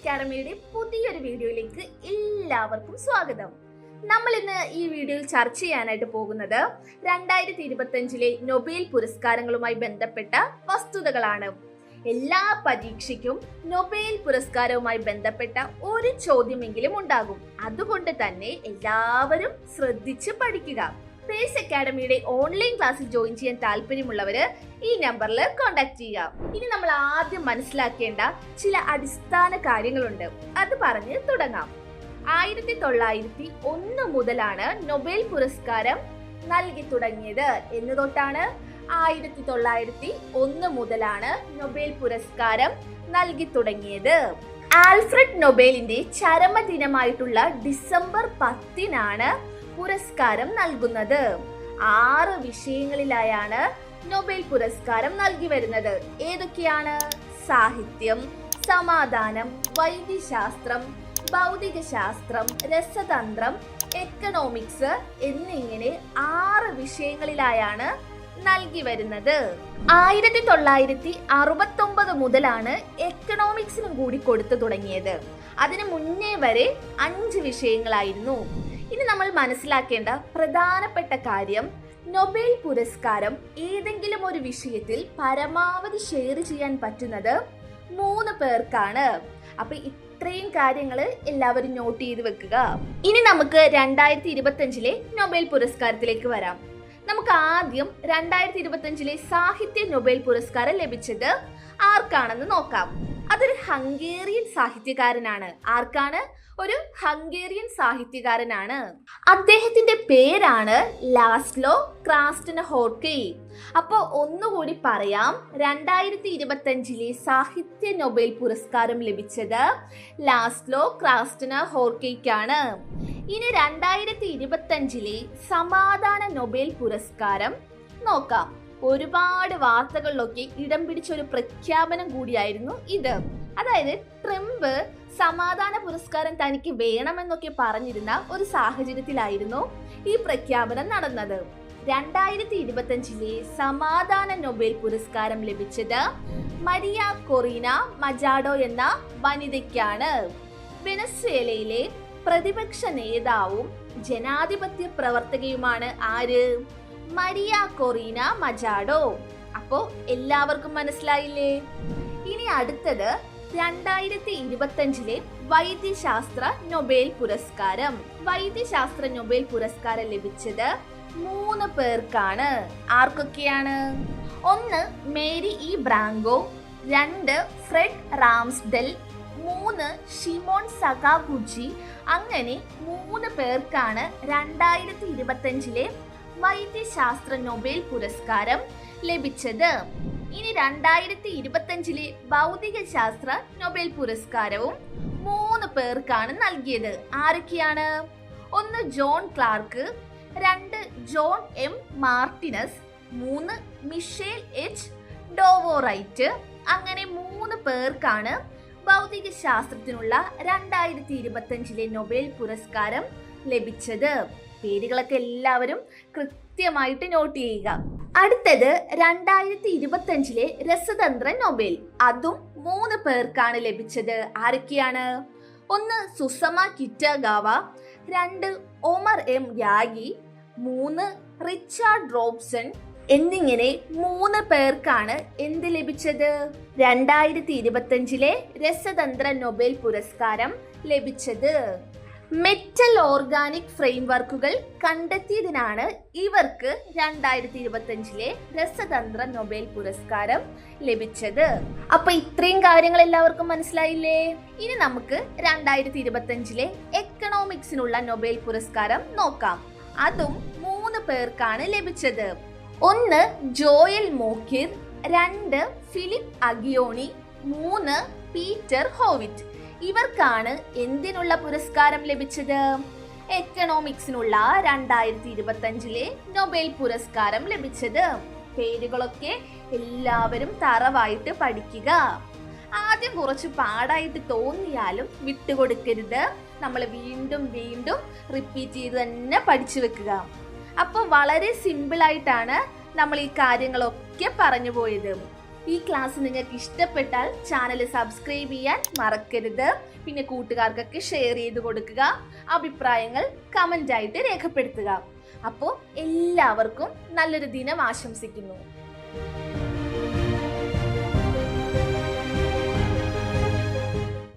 അക്കാഡമിയുടെ പുതിയൊരു വീഡിയോയിലേക്ക് എല്ലാവർക്കും സ്വാഗതം. നമ്മൾ ഇന്ന് ഈ വീഡിയോയിൽ ചർച്ച ചെയ്യാനായിട്ട് പോകുന്നത് 2025 നൊബേൽ പുരസ്കാരങ്ങളുമായി ബന്ധപ്പെട്ട വസ്തുതകളാണ്. എല്ലാ പരീക്ഷയ്ക്കും നൊബേൽ പുരസ്കാരവുമായി ബന്ധപ്പെട്ട ഒരു ചോദ്യമെങ്കിലും ഉണ്ടാകും. അതുകൊണ്ട് തന്നെ എല്ലാവരും ശ്രദ്ധിച്ച് പഠിക്കുക. പേസ് അക്കാഡമിയുടെ ഓൺലൈൻ ക്ലാസ്സിൽ ജോയിൻ ചെയ്യാൻ താല്പര്യമുള്ളവര് ഈ നമ്പറിൽ കോൺടാക്ട് ചെയ്യുക. ഇനി നമ്മൾ ആദ്യം മനസ്സിലാക്കേണ്ട ചില അടിസ്ഥാന കാര്യങ്ങളുണ്ട്, അത് പറഞ്ഞ് തുടങ്ങാം. 1901 മുതലാണ് നൊബേൽ പുരസ്കാരം നൽകി തുടങ്ങിയത്. എന്ന് തൊട്ടാണ് 1901 മുതലാണ് നൊബേൽ പുരസ്കാരം നൽകി തുടങ്ങിയത്. ആൽഫ്രഡ് നൊബേലിന്റെ ചരമദിനമായിട്ടുള്ള ഡിസംബർ 10 പുരസ്കാരം നൽകുന്നത്. 6 വിഷയങ്ങളിലായാണ് നൊബേൽ പുരസ്കാരം നൽകി വരുന്നത്. ഏതൊക്കെയാണ്? സാഹിത്യം, സമാധാനം, വൈദ്യശാസ്ത്രം, ഭൗതിക ശാസ്ത്രം, രസതന്ത്രം, എക്കണോമിക്സ് എന്നിങ്ങനെ 6 വിഷയങ്ങളിലായാണ് നൽകി വരുന്നത്. 1969 മുതലാണ് എക്കണോമിക്സിനും കൂടി കൊടുത്തു തുടങ്ങിയത്. അതിനു മുന്നേ വരെ 5 വിഷയങ്ങളായിരുന്നു. ഇനി നമ്മൾ മനസ്സിലാക്കേണ്ട പ്രധാനപ്പെട്ട കാര്യം, നൊബേൽ പുരസ്കാരം ഏതെങ്കിലും ഒരു വിഷയത്തിൽ പരമാവധി ഷെയർ ചെയ്യാൻ പറ്റുന്നത് 3 പേർക്കാണ്. അപ്പൊ ഇത്രയും കാര്യങ്ങൾ എല്ലാവരും നോട്ട് ചെയ്ത് വെക്കുക. ഇനി നമുക്ക് 2025 നൊബേൽ പുരസ്കാരത്തിലേക്ക് വരാം. നമുക്ക് ആദ്യം 2025 സാഹിത്യ നൊബേൽ പുരസ്കാരം ലഭിച്ചത് ആർക്കാണെന്ന് നോക്കാം. അതൊരു ഹംഗേറിയൻ സാഹിത്യകാരനാണ്. ആർക്കാണ്? ഒരു ഹംഗേറിയൻ സാഹിത്യകാരനാണ്. അദ്ദേഹത്തിന്റെ പേരാണ് ലാസ്ലോ ക്രാസ്റ്റ്നഹോർക്കി. അപ്പോ ഒന്നുകൂടി പറയാം, 2025 സാഹിത്യ നൊബേൽ പുരസ്കാരം ലഭിച്ചത് ലാസ്ലോ ക്രാസ്റ്റ്നഹോർക്കിക്കാണ്. ഇനി 2025 സമാധാന നൊബേൽ പുരസ്കാരം നോക്കാം. ഒരുപാട് വാർത്തകളിലൊക്കെ ഇടം പിടിച്ച ഒരു പ്രഖ്യാപനം കൂടിയായിരുന്നു ഇത്. അതായത് ട്രംപ് സമാധാന പുരസ്കാരം തനിക്ക് വേണമെന്നൊക്കെ പറഞ്ഞിരുന്ന ഒരു സാഹചര്യത്തിലായിരുന്നു ഈ പ്രഖ്യാപനം നടന്നത്. 2025 സമാധാന നൊബേൽ പുരസ്കാരം ലഭിച്ചത് മരിയ കൊറീന മജാഡോ എന്ന വനിതയ്ക്കാണ്. വെനസ്വേലയിലെ പ്രതിപക്ഷ നേതാവും ജനാധിപത്യ പ്രവർത്തകയുമാണ് ആര്? Maria Corina Machado. അപ്പോ എല്ലാവർക്കും മനസ്സിലായില്ലേ? ഇനി അടുത്തത് 2025 വൈദ്യശാസ്ത്ര നൊബേൽ പുരസ്കാരം. വൈദ്യശാസ്ത്ര നൊബേൽ പുരസ്കാരം ലഭിച്ചത് 3 പേർക്കാണ്. ആർക്കൊക്കെയാണ്? 1 Mary E Branco, 2 Fred Ramsdell, 3 Shimon സകാഗുച്ചി. അങ്ങനെ 3 പേർക്കാണ് 2025 വൈദ്യശാസ്ത്ര നൊബേൽ പുരസ്കാരം ലഭിച്ചത്. ഇനി 2025 ഭൗതിക ശാസ്ത്ര നൊബേൽ പുരസ്കാരവും 3 പേർക്കാണ് നൽകിയത്. ആരൊക്കെയാണ്? 1 John Clarke, 2 John M Martinis, 3 Michel H Devoret. അങ്ങനെ 3 പേർക്കാണ് ഭൗതിക ശാസ്ത്രത്തിനുള്ള 2025 നൊബേൽ പുരസ്കാരം ലഭിച്ചത്. പേരുകളൊക്കെ എല്ലാവരും കൃത്യമായിട്ട് നോട്ട് ചെയ്യുക. അടുത്തത് 2025 രസതന്ത്ര നൊബേൽ. അതും 3 പേർക്കാണ് ലഭിച്ചത്. ആരൊക്കെയാണ്? 1 Susumu Kitagawa, 2 Omar M Yaghi, 3 Richard Robson എന്നിങ്ങനെ 3 പേർക്കാണ് എന്ത് ലഭിച്ചത്? 2025 രസതന്ത്ര നൊബേൽ പുരസ്കാരം ലഭിച്ചത്. മെറ്റൽ ഓർഗാനിക് ഫ്രെയിംവർക്കുകൾ കണ്ടെത്തിയതിനാണ് ഇവർക്ക് 2025 രസതന്ത്ര നൊബേൽ പുരസ്കാരം ലഭിച്ചത്. അപ്പൊ ഇത്രയും കാര്യങ്ങൾ എല്ലാവർക്കും മനസ്സിലായില്ലേ? ഇനി നമുക്ക് 2025 എക്കണോമിക്സിനുള്ള നൊബേൽ പുരസ്കാരം നോക്കാം. അതും 3 പേർക്കാണ് ലഭിച്ചത്. 1 Joel Mokyr, 2 Philippe Aghion, 3 Peter Howitt. ഇവർക്കാണ് എന്തിനുള്ള പുരസ്കാരം ലഭിച്ചത്? എക്കണോമിക്സിനുള്ള 2025 നൊബേൽ പുരസ്കാരം ലഭിച്ചത്. പേരുകളൊക്കെ എല്ലാവരും തറവായിട്ട് പഠിക്കുക. ആദ്യം കുറച്ച് പാടായിട്ട് തോന്നിയാലും വിട്ടുകൊടുക്കരുത്. നമ്മൾ വീണ്ടും വീണ്ടും റിപ്പീറ്റ് ചെയ്ത് തന്നെ പഠിച്ചു വെക്കുക. അപ്പോൾ വളരെ സിമ്പിൾ ആയിട്ടാണ് നമ്മൾ ഈ കാര്യങ്ങളൊക്കെ പറഞ്ഞു പോയത്. ഈ ക്ലാസ് നിങ്ങൾക്ക് ഇഷ്ടപ്പെട്ടാൽ ചാനൽ സബ്സ്ക്രൈബ് ചെയ്യാൻ മറക്കരുത്. പിന്നെ കൂട്ടുകാർക്കൊക്കെ ഷെയർ ചെയ്ത് കൊടുക്കുക. അഭിപ്രായങ്ങൾ കമന്റ് ആയിട്ട് രേഖപ്പെടുത്തുക. അപ്പോൾ എല്ലാവർക്കും നല്ലൊരു ദിനം ആശംസിക്കുന്നു.